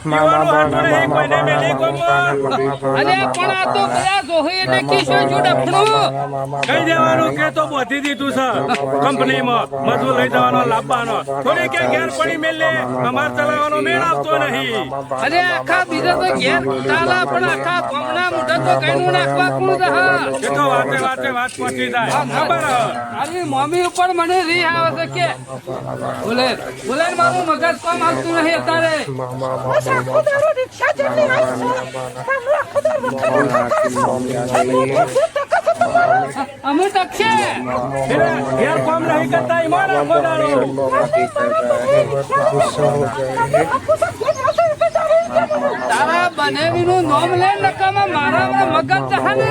પીવાનું હાથું નહીં કોઈને મેલી ગમો અરે પણ આ તો બધા જોહી એટલે કિશો જો ડફણું કઈ દેવાનું કે તો બોધી દીધું છે કંપનીમાં મજૂર લઈ જવાનો લાવવાનો થોડી કે ઘેર પડી મેલે અમાર ચલાવવાનો મેળ આવતો નહીં અરે આખા બીજા તો ઘેર ચાલા પણ આખા કોમના મુઢા તો કઈનું નાખવા કોણ રહે એ તો વાતે વાતે વાત પહોંચી જાય ખબર અરે મમ્મી ઉપર મને રી આવે છે કે બોલે બોલે મારું મગજ કોમ આવતું નહીં અત્યારે અમે ટકશે ઘેર કોમ નહીં કરતા ઈમાન આખો દાડો તારા બનેવીનું નામ લે નકામાં મારા મગજ જહાને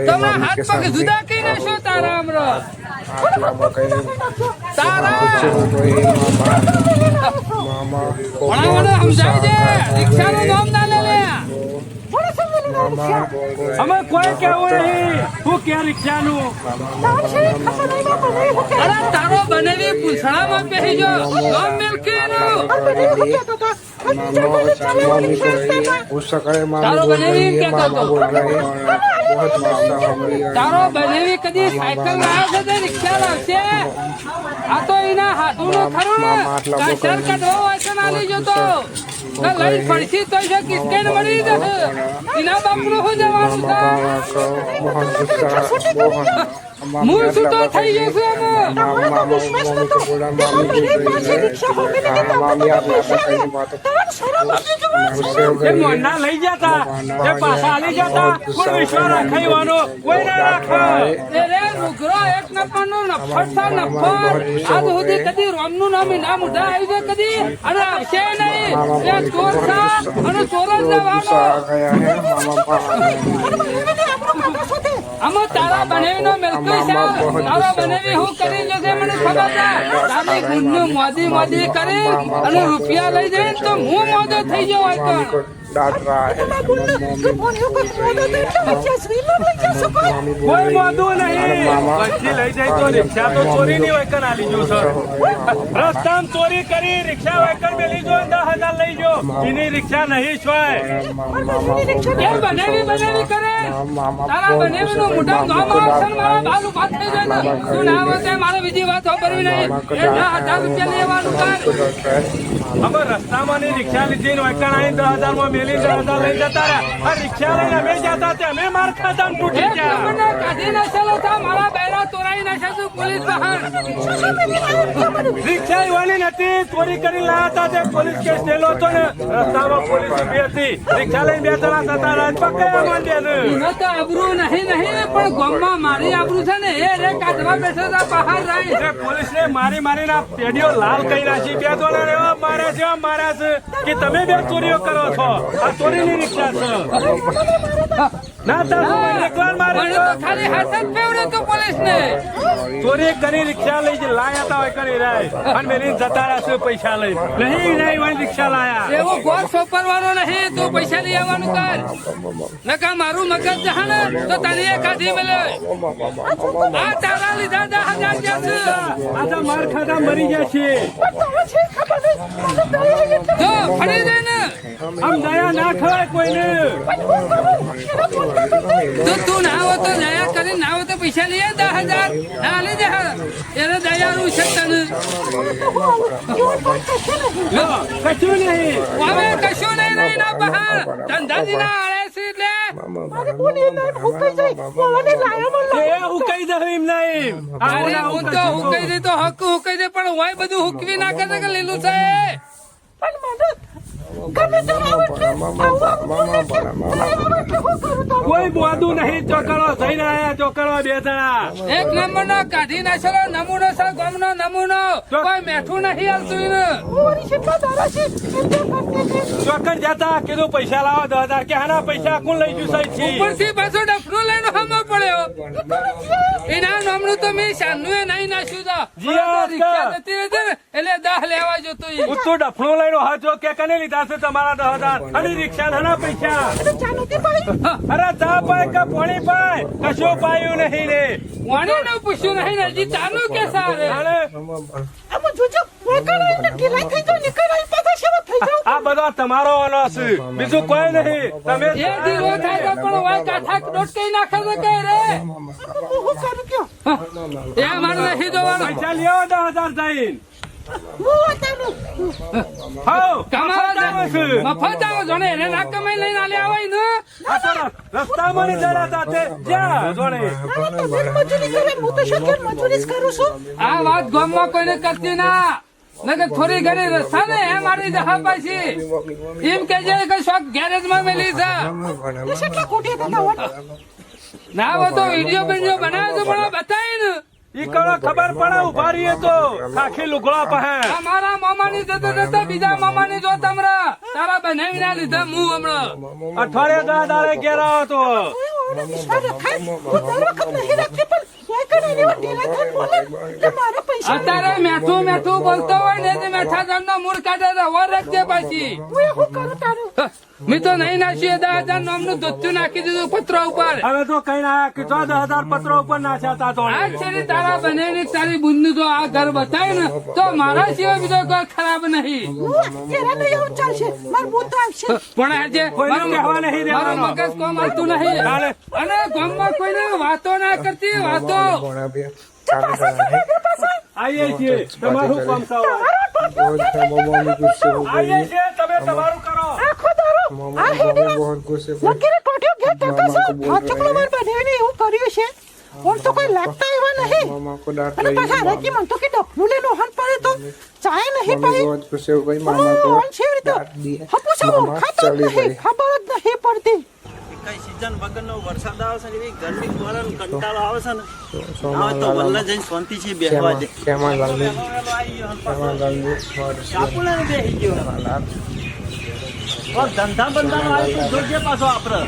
તમે હાથ પગ જુદા કઈ નાખો તારા અમરો તારા ભણાવવાનો સમજાય છે રિક્ષાનું નામ ના લે લે અમે કોઈ કેવું નહીં હું કે રિક્ષાનું અરે તારો બનેવી પૂછડામાં બેસી જો નામ મેલકીનું તારો બનેવી કેમ કહેતો તારો બનેવી કદી સાયકલ લાવ્યો છે તો રિક્ષા લાવશે આ તો એના હાથું ખરું ને કાચર કઢવો હોય તો ના લઈ જતો લઈ પડશી તો કિસકેન મળી જશે એના બાપનું શું જવાનું મૂળ છૂટો થઈ જશે મોંડા લઈ જતા એ પાછા આલી જતા કોઈ વિશ્વાસ રાખાઈવાનો કોઈ ના રાખે રે નુગરો એક નંબરનો નફટ સા નફટ આજ સુધી કદી રોમનું નામ ના મુઢા આવી છે કદી અને આવશે નહીં એ ચોર સા અને ચોર જ જવાનો આમાં તારા બનેવીનો મેલકઈ સાહેબ તારા બનેવી હું કરી લેશે મને ખબર છે તારી ગુણનું મોદી મોદી કરી અને રૂપિયા લઈ જાય તો હું મોદો થઈ ગયો હોય તો डांट रहा है કોઈ મોદું નહીં પછી લઈ જાય તો રિક્ષા તો ચોરી ની વૈકન આલી જો સર રસ્તામાં ચોરી કરી રિક્ષા વૈકન મેલી જો 10,000 લઈ જો એની રિક્ષા નહીં છોય એ બનેવી કરે તારા બનેવી નું મોઢા ગામ આવશે મારા બાલુ વાત થઈ જાય ને તું ના આવે મારે બીજી વાત ખબરવી નહીં 10,000 રૂપિયા લેવાનું કર અમે રસ્તામાં ની રિક્ષા લીધી ને વૈકન આઈ 10,000 માં મેલી 10,000 લઈ જતા રહ્યા આ રિક્ષા લઈને અમે જતા તે અમે માર ખાતા તૂટી ગયા કાઢી નાખેલો था મારા બેરા તોરાઈ નાખે તું પોલીસ બહાર રિક્ષા ઈવાની નથી ચોરી કરી લાયા હતા તે પોલીસ કેસ થયેલો હતો ને રસ્તામાં પોલીસ ઉભી હતી રિક્ષા લઈને બે જણા હતા રાજ પકડ્યા માંડ્યા ને એનો તો આબરૂ નહીં પણ ગામમાં મારી આબરૂ છે ને એ રે કાઢવા બેઠો હતા બહાર રહી એ પોલીસ ને મારી મારીના પેઢીઓ લાલ કરી નાખી બે જણા એવા માર્યા છે કે તમે બે ચોરીઓ કરો છો આ ચોરીની રિક્ષા છે ના તારું એકવાર મારે તો ખાલી હાથ જ ફેવડે તો પોલીસ ને ચોરી કરી રિક્ષા લઈ લાયા હતા હોય કરી રાય અને મેરી જતા રહેશે પૈસા લઈ નહીં વાળી રિક્ષા લાયા એવો ગોળ સોપરવાનો નહીં તું પૈસા લઈ આવવાનું કર નકા મારું મગજ જહાને તો તને એ કાઢી મળે આ તારા લીધા 10,000 જશે આ તો માર ખાતા મરી જશે જો ફરી જાય ને આમ દયા ના ખવાય કોઈને તો તું ના આવો તો દયા કરી ના આવો તો પૈસા લઈએ 10,000 ના લઈ જા એને દયાનું છે તને કશું નહીં હવે કશું નહીં ના બહાર ધંધાજી ના આળે છે એટલે એ હુકાઈ દે એમ નહીં અરે હું તો હુકાઈ દે તો હક હુકાઈ દે પણ હોય બધું હુકવી ના કરે કે લીલું છે કોઈ બોધું નહીં ચોકડો થઈને આયા ચોકડો બે જણા એક નંબર નો કાઢી નાખેલો નમૂનો છે ગામનો નમૂનો કોઈ મેઠું નહીં આવતું એને ચોકડ જતા કીધું પૈસા લાવો 10,000 કે હાના પૈસા કોણ લઈ ગયું સાહેબ છે ઉપરથી પાછો ડફનો લઈને હમો પડ્યો એના નામનું તો મેં શાનનું એ નહીં નાખ્યું તો રિક્ષા જતી રહેતી ને એટલે 10 લેવા જતો ઉત્તો ડફણો લઈને હાજો કે કને લીધા છે તમારા 10,000 અને રિક્ષા નાના પૈસા અરે ચા પાય કે પાણી પાય કશો પાયું નહીં રે પાણી નું પૂછ્યું નહીં હજી ચાનું કે સારે અરે જોજો વળકાણા એને ગિલાઈ થઈ તો નીકળાઈ પાછા શરત થઈ આ બધો તમારો વાલો છે બીજું કોઈ નહીં તમે એ દીવો થાય તો પણ વાય કાઠા દોટ કઈ નાખે છે કે રે એ મારે નહીં જોવાનું પૈસા લ્યો 10,000 થઈને હાઉ મફત આવો જોને એને ના કમાઈ લઈને આલે આવાય ને રસ્તામાં નહીં જરા તે જ્યાં જોડે આ વાત ગામમાં કોઈને કરતી ના નકર થોડી ઘણી રસ્તા ને એ મારી જહા પાછી એમ કે છે કે શોખ ગેરેજ માં મેલી છે ના वो तो वीडियो बनाया तो बड़ा बताए न ઈ કણો ખબર પડે ઉભા રહીએ તો ખાખી લુગડા પહે અમારા મામા ની જતો જતો બીજા મામા ની જો તમરા તારા બનાવી ના લીધા હું હમણાં અઠવાડિયે 10 દાડે ઘેર આવો તો અત્યારે મેઠું બોલતો હોય ને તે મેઠા જણ નો મૂળ કાઢે રવા રાખજે પાછી મેં તો નહીં નાખ્યું 10,000 નામ નું ધોતું નાખી દીધું પત્રો ઉપર હવે તો કઈ ના કે 14,000 પત્રો ઉપર નાખ્યા તા તો આ છે તારા બનેની તારી બુંદ જો આ ઘર બતાય ને તો મારા સિવાય બીજો કોઈ ખરાબ નહીં પણ આજે કોઈને કહેવા નહીં મારું દેવાનું મગજ કોમ આવતું નહીં અને ગામમાં કોઈને વાતો ના કરતી વાતો આઈએ છીએ તમારું કામ સાવ આઈએ છીએ તમે તમારું કરો તો કોઈ લાગતા એવા નહીં અને પાછા હરકી મન તો કે ડફલું લે લોહન પડે તો ચાય નહીં પાઈ ખબર જ નહીં પડતી કઈ સીઝન વગરનો વરસાદ આવે છે ને એવી ગરમી પડે ને કંટાળો આવે છે ને હવે તો વલ્લા જઈને શાંતિથી બેસવા દે કાપુલા ને બેસી ગયો ધંધા બંધાનો આવી જોજે પાછો આપણે